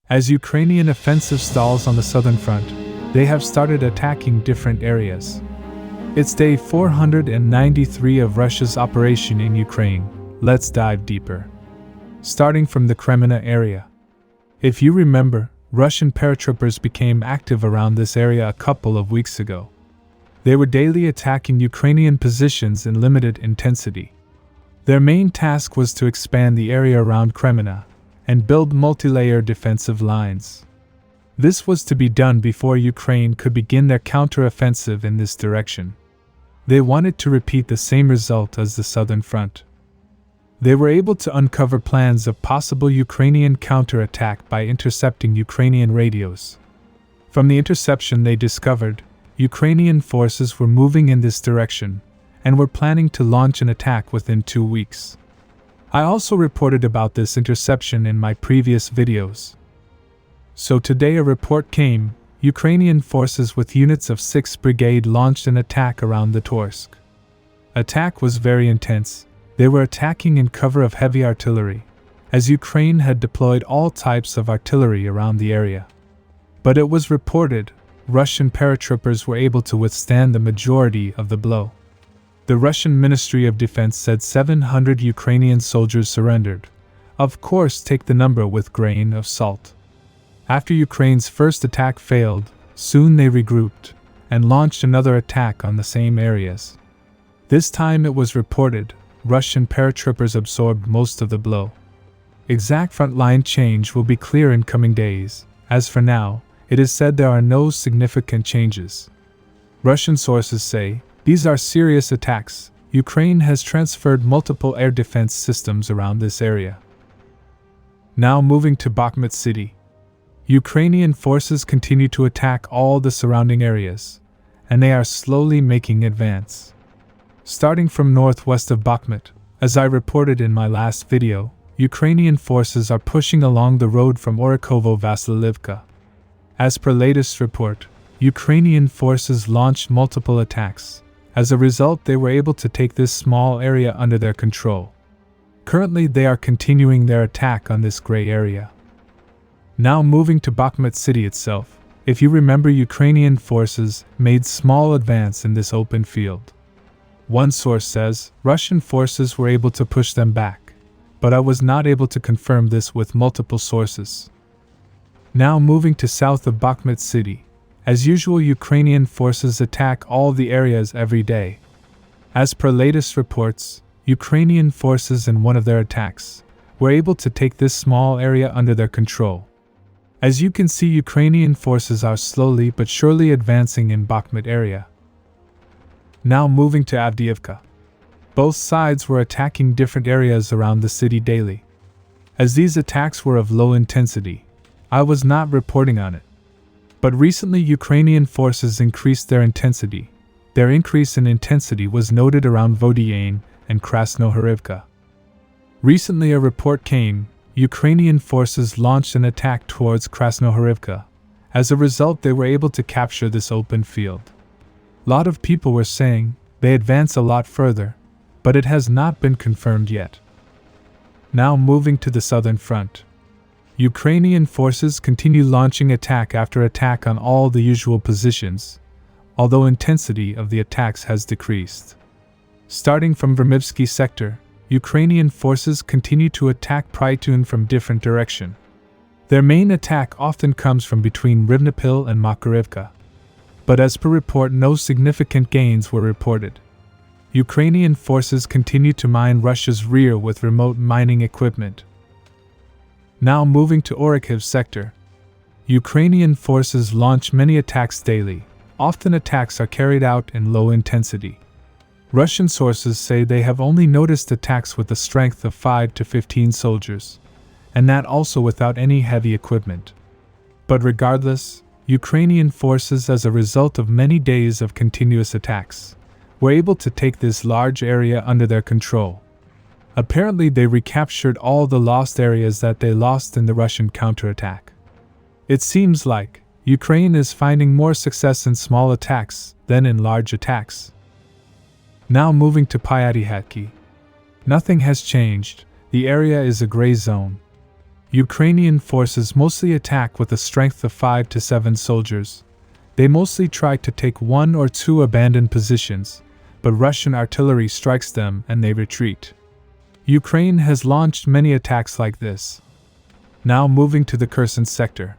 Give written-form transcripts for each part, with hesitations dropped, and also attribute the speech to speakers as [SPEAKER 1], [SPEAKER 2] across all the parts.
[SPEAKER 1] As Ukrainian offensive stalls on the southern front, they have started attacking different areas. It's day 493 of Russia's operation in Ukraine. Let's dive deeper. Starting from the Cremina area. If you remember, Russian paratroopers became active around this area a couple of weeks ago. They were daily attacking Ukrainian positions in limited intensity. Their main task was to expand the area around Cremina and build multi-layer defensive lines. This was to be done before Ukraine could begin their counter-offensive in this direction. They wanted to repeat the same result as the southern front. They were able to uncover plans of possible Ukrainian counterattack by intercepting Ukrainian radios. From the interception they discovered, Ukrainian forces were moving in this direction and were planning to launch an attack within 2 weeks. I also reported about this interception in my previous videos. So today a report came, Ukrainian forces with units of 6th Brigade launched an attack around the Kursk. Attack was very intense. They were attacking in cover of heavy artillery, as Ukraine had deployed all types of artillery around the area. But it was reported, Russian paratroopers were able to withstand the majority of the blow. The Russian Ministry of Defense said 700 Ukrainian soldiers surrendered. Of course, take the number with grain of salt. After Ukraine's first attack failed, soon they regrouped and launched another attack on the same areas. This time it was reported, Russian paratroopers absorbed most of the blow. Exact frontline change will be clear in coming days. As for now, it is said there are no significant changes. Russian sources say, these are serious attacks. Ukraine has transferred multiple air defense systems around this area. Now moving to Bakhmut city. Ukrainian forces continue to attack all the surrounding areas, and they are slowly making advance. Starting from northwest of Bakhmut, as I reported in my last video, Ukrainian forces are pushing along the road from Orikhovo-Vasilivka. As per latest report, Ukrainian forces launched multiple attacks. As a result, they were able to take this small area under their control. Currently, they are continuing their attack on this gray area. Now moving to Bakhmut city itself, if you remember, Ukrainian forces made small advance in this open field. One source says, Russian forces were able to push them back, but I was not able to confirm this with multiple sources. Now moving to south of Bakhmut city. As usual, Ukrainian forces attack all the areas every day. As per latest reports, Ukrainian forces in one of their attacks were able to take this small area under their control. As you can see, Ukrainian forces are slowly but surely advancing in Bakhmut area. Now moving to Avdiivka. Both sides were attacking different areas around the city daily. As these attacks were of low intensity, I was not reporting on it. But recently Ukrainian forces increased their intensity. Their increase in intensity was noted around Vodiane and Krasnohorivka. Recently a report came, Ukrainian forces launched an attack towards Krasnohorivka. As a result, they were able to capture this open field. Lot of people were saying they advance a lot further, but it has not been confirmed yet. Now moving to the southern front. Ukrainian forces continue launching attack after attack on all the usual positions, although intensity of the attacks has decreased. Starting from Vermivsky sector, Ukrainian forces continue to attack Prytun from different direction. Their main attack often comes from between Rivnepil and Makarivka. But as per report, no significant gains were reported. Ukrainian forces continue to mine Russia's rear with remote mining equipment. Now moving to Orikhiv sector. Ukrainian forces launch many attacks daily. Often attacks are carried out in low intensity. Russian sources say they have only noticed attacks with a strength of 5 to 15 soldiers, and that also without any heavy equipment. But regardless, Ukrainian forces, as a result of many days of continuous attacks, were able to take this large area under their control. Apparently they recaptured all the lost areas that they lost in the Russian counterattack. It seems like Ukraine is finding more success in small attacks than in large attacks. Now moving to Pyatyhatki. Nothing has changed, the area is a gray zone. Ukrainian forces mostly attack with a strength of 5 to 7 soldiers. They mostly try to take 1 or 2 abandoned positions, but Russian artillery strikes them and they retreat. Ukraine has launched many attacks like this. Now moving to the Kherson sector.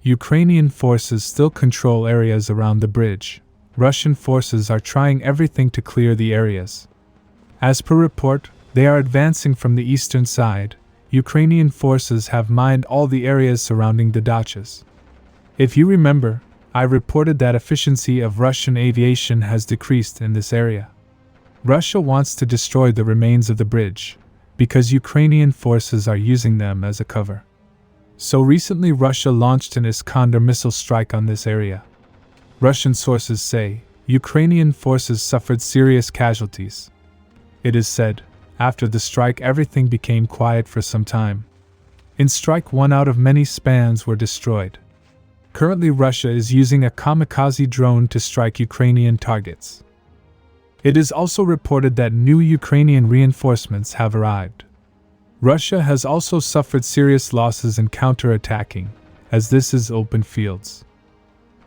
[SPEAKER 1] Ukrainian forces still control areas around the bridge. Russian forces are trying everything to clear the areas. As per report, they are advancing from the eastern side. Ukrainian forces have mined all the areas surrounding the dachas. If you remember, I reported that efficiency of Russian aviation has decreased in this area. Russia wants to destroy the remains of the bridge, because Ukrainian forces are using them as a cover. So recently Russia launched an Iskander missile strike on this area. Russian sources say Ukrainian forces suffered serious casualties. It is said, after the strike everything became quiet for some time. In strike 1 out of many spans were destroyed. Currently Russia is using a kamikaze drone to strike Ukrainian targets. It is also reported that new Ukrainian reinforcements have arrived. Russia has also suffered serious losses in counter-attacking, as this is open fields.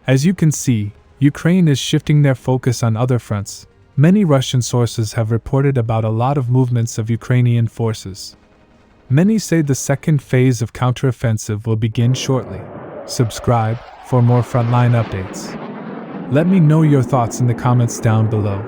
[SPEAKER 1] As you can see, Ukraine is shifting their focus on other fronts. Many Russian sources have reported about a lot of movements of Ukrainian forces. Many say the second phase of counteroffensive will begin shortly. Subscribe for more frontline updates. Let me know your thoughts in the comments down below.